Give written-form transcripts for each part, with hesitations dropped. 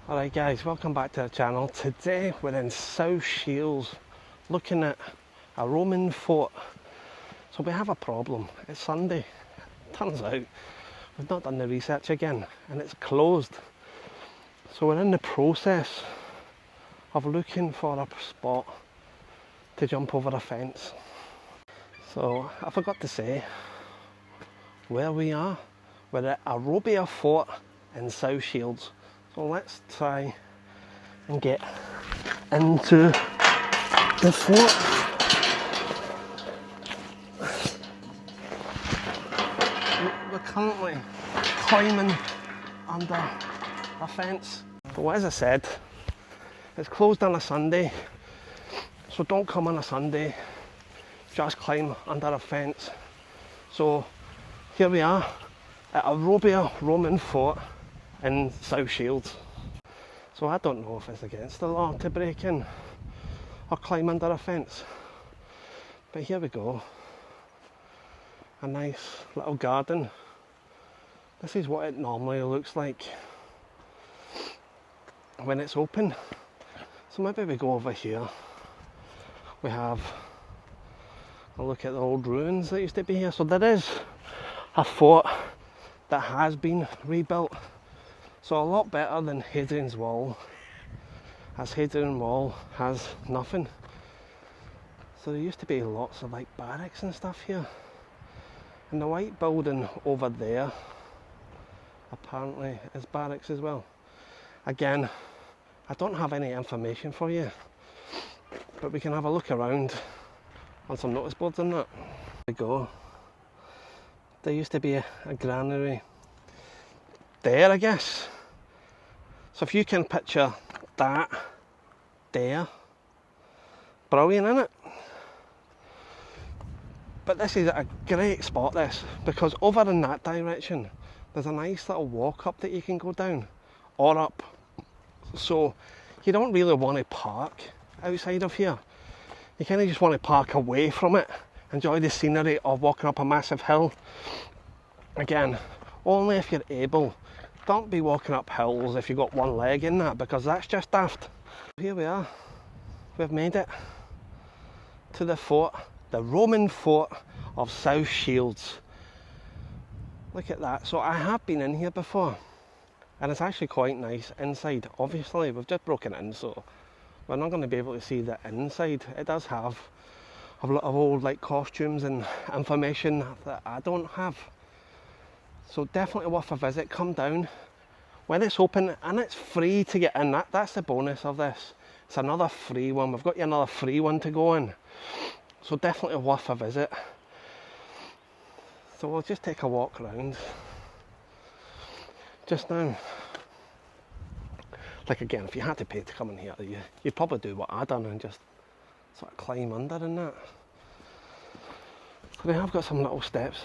Alright guys, welcome back to the channel. Today we're in South Shields looking at a Roman fort. So we have a problem. It's Sunday. Turns out we've not done the research again and it's closed. So we're in the process of looking for a spot to jump over a fence. So I forgot to say where we are. We're at Arbeia Fort in South Shields. So let's try and get into the fort. We're currently climbing under a fence. But as I said, it's closed on a Sunday, so don't come on a Sunday, just climb under a fence. So here we are at Arbeia Roman Fort in South Shields. So I don't know if it's against the law to break in or climb under a fence, but here we go. A nice little garden. This is what it normally looks like when it's open. So maybe we go over here. We have a look at the old ruins that used to be here. So there is a fort that has been rebuilt. So a lot better than Hadrian's Wall, as Hadrian's Wall has nothing. So there used to be lots of like barracks and stuff here. And the white building over there apparently is barracks as well. Again, I don't have any information for you, but we can have a look around on some notice boards and that. There we go. There used to be a granary there, I guess. So if you can picture that there, brilliant, isn't it? But this is a great spot, this, because over in that direction there's a nice little walk up that you can go down or up. So you don't really want to park outside of here. You kind of just want to park away from it, enjoy the scenery of walking up a massive hill. Again, only if you're able. Don't be walking up hills if you've got one leg in that, because that's just daft. Here we are. We've made it to the fort, the Roman fort of South Shields. Look at that. So I have been in here before and it's actually quite nice inside. Obviously we've just broken in, so we're not going to be able to see the inside. It does have a lot of old like costumes and information that I don't have. So definitely worth a visit. Come down when it's open, and it's free to get in. That's the bonus of this. It's another free one. We've got you another free one to go in. So definitely worth a visit. So we'll just take a walk around just now. Like again, if you had to pay to come in here, you'd probably do what I done and just sort of climb under and that. So they have got some little steps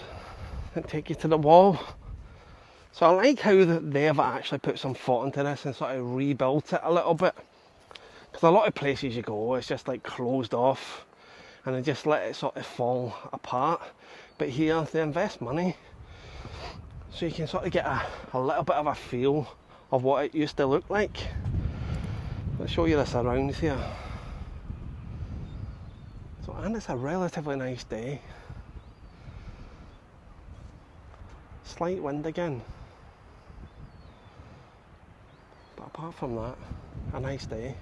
that take you to the wall. So I like how they've actually put some thought into this and sort of rebuilt it a little bit. Because a lot of places you go, it's just like closed off and they just let it sort of fall apart. But here they invest money, so you can sort of get a little bit of a feel of what it used to look like. I'll show you this around here. So, and it's a relatively nice day. Slight wind again, but apart from that, a nice day.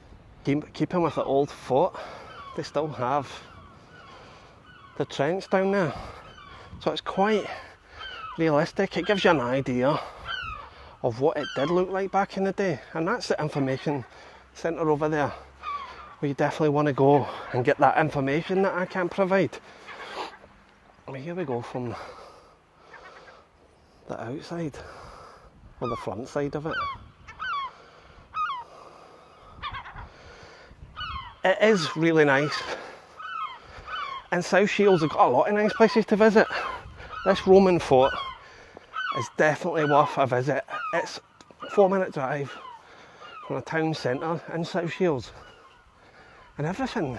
Keeping with the old fort, they still have the trench down there, so it's quite realistic. It gives you an idea of what it did look like back in the day, and that's the information centre over there, where you definitely want to go and get that information that I can't provide. Well, here we go from the outside, or the front side of it. It is really nice, and South Shields have got a lot of nice places to visit. This Roman fort is definitely worth a visit. It's a 4-minute drive from the town centre in South Shields, and everything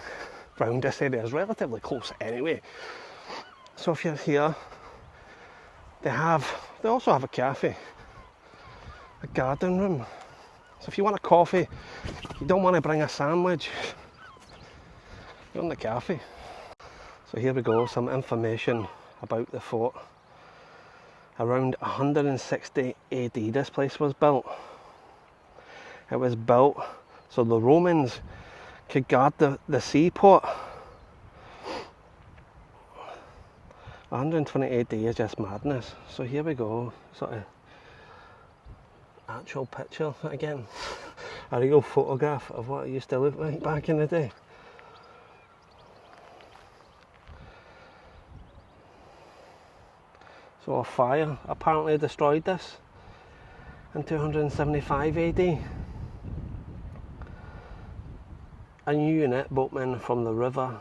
around this area is relatively close anyway. So if you're here, they also have a cafe, a garden room. So if you want a coffee, you don't want to bring a sandwich, you're in the cafe. So here we go, some information about the fort. Around 160 AD this place was built. It was built so the Romans could guard the seaport. 120 AD is just madness. So here we go, sort of actual picture again. A real photograph of what it used to look like back in the day. So a fire apparently destroyed this in 275 AD. A new unit, boatmen from the river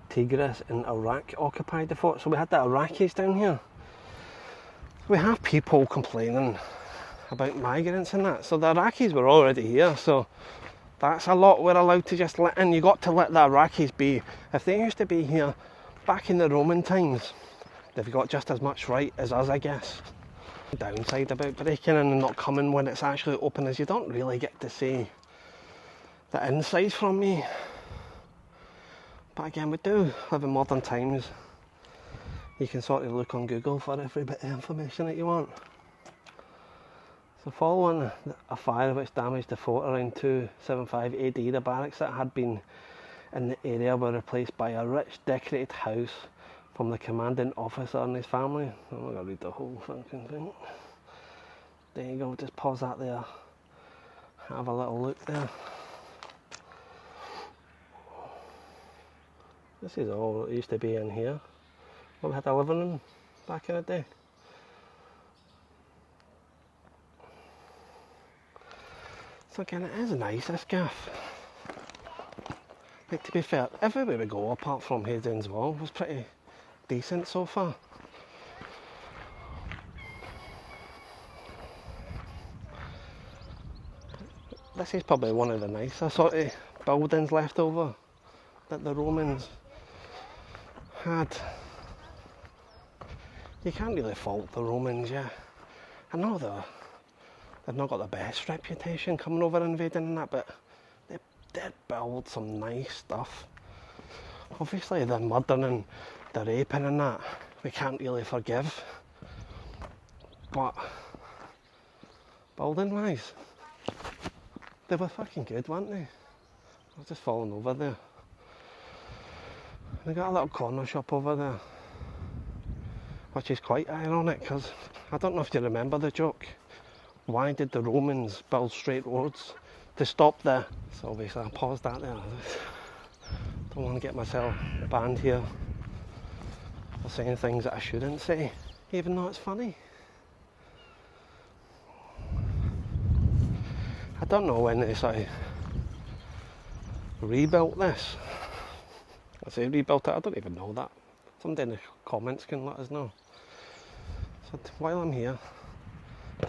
Tigris in Iraq, occupied the fort. So we had the Iraqis down here. We have people complaining about migrants and that. So the Iraqis were already here, so that's a lot we're allowed to just let in. You got to let the Iraqis be. If they used to be here back in the Roman times, they've got just as much right as us, I guess. The downside about breaking in and not coming when it's actually open is you don't really get to see the inside from me. But again, we do live in modern times. You can sort of look on Google for every bit of information that you want. So following a fire which damaged the fort around 275 AD, the barracks that had been in the area were replaced by a rich decorated house from the commanding officer and his family. I'm not going to read the whole fucking thing. There you go, just pause that there. Have a little look there. This is all it used to be in here. We had a living room back in the day. So again, it is nice, this gaff. Like, to be fair, everywhere we go apart from Hayden's Wall was pretty decent so far. This is probably one of the nicer sort of buildings left over that the Romans had. You can't really fault the Romans, yeah. I know they've not got the best reputation coming over invading and that, but they did build some nice stuff. Obviously the murdering and the raping and that, we can't really forgive. But building wise, they were fucking good, weren't they? I was just falling over there. They got a little corner shop over there, which is quite ironic because I don't know if you remember the joke. Why did the Romans build straight roads? To stop the... So obviously I paused that there. Don't want to get myself banned here for saying things that I shouldn't say, even though it's funny. I don't know when they sort of rebuilt this. I say rebuilt it, I don't even know that. Somebody in the comments can let us know. So while I'm here,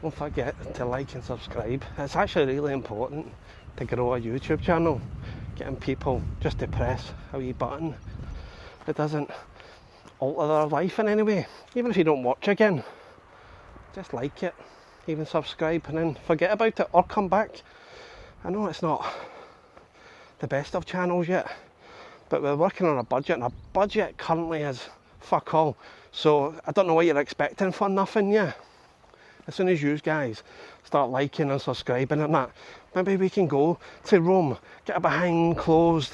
don't forget to like and subscribe. It's actually really important to grow a YouTube channel. Getting people just to press a wee button. It doesn't alter their life in any way. Even if you don't watch again, just like it, even subscribe and then forget about it or come back. I know it's not the best of channels yet, but we're working on a budget, and our budget currently is fuck all. So I don't know what you're expecting for nothing, yeah. As soon as you guys start liking and subscribing and that, maybe we can go to Rome, get a behind closed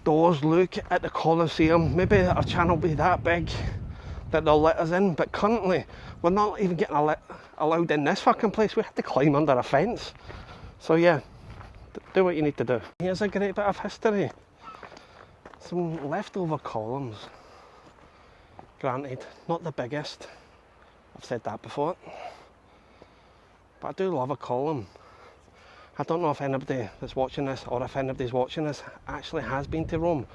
doors look at the Colosseum. Maybe our channel will be that big that they'll let us in, but currently we're not even getting allowed in this fucking place. We have to climb under a fence. So yeah, do what you need to do. Here's a great bit of history. Some leftover columns. Granted, not the biggest. I've said that before. But I do love a column. I don't know if anybody that's watching this, or if anybody's watching this, actually has been to Rome.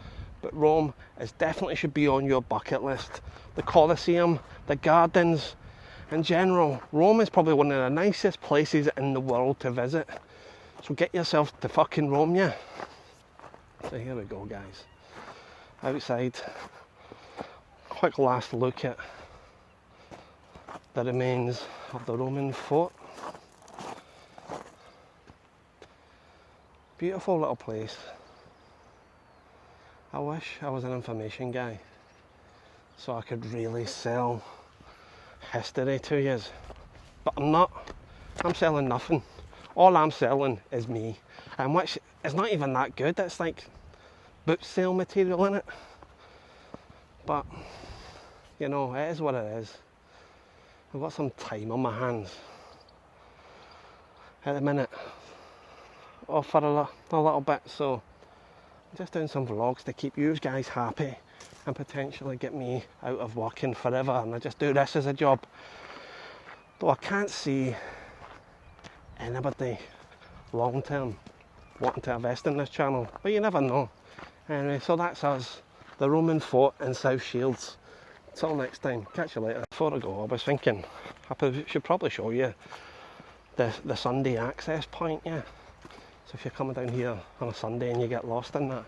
But Rome is definitely should be on your bucket list. The Colosseum, the gardens, in general, Rome is probably one of the nicest places in the world to visit. So get yourself to fucking Rome, yeah. So here we go, guys. Outside, quick last look at the remains of the Roman fort. Beautiful little place. I wish I was an information guy so I could really sell history to you, but I'm not. I'm selling nothing. All I'm selling is me, and which is not even that good. It's like boot sale material in it, but you know, it is what it is. I've got some time on my hands at the minute, off for a little bit, so I'm just doing some vlogs to keep you guys happy and potentially get me out of working forever, and I just do this as a job. Though I can't see anybody long term wanting to invest in this channel, but you never know. Anyway, so that's us, the Roman Fort in South Shields. Till next time, catch you later. Before I go, I was thinking should probably show you the Sunday access point, yeah. So if you're coming down here on a Sunday and you get lost in that,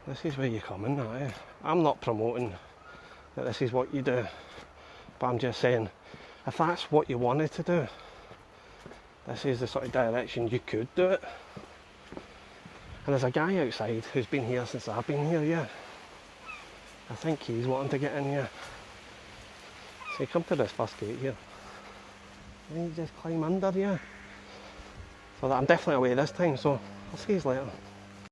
this is where you come in now, eh? I'm not promoting that this is what you do, but I'm just saying, if that's what you wanted to do, this is the sort of direction you could do it. And there's a guy outside who's been here since I've been here, yeah. I think he's wanting to get in here. So you come to this first gate here, and you just climb under, yeah. So that I'm definitely away this time, so I'll see you later.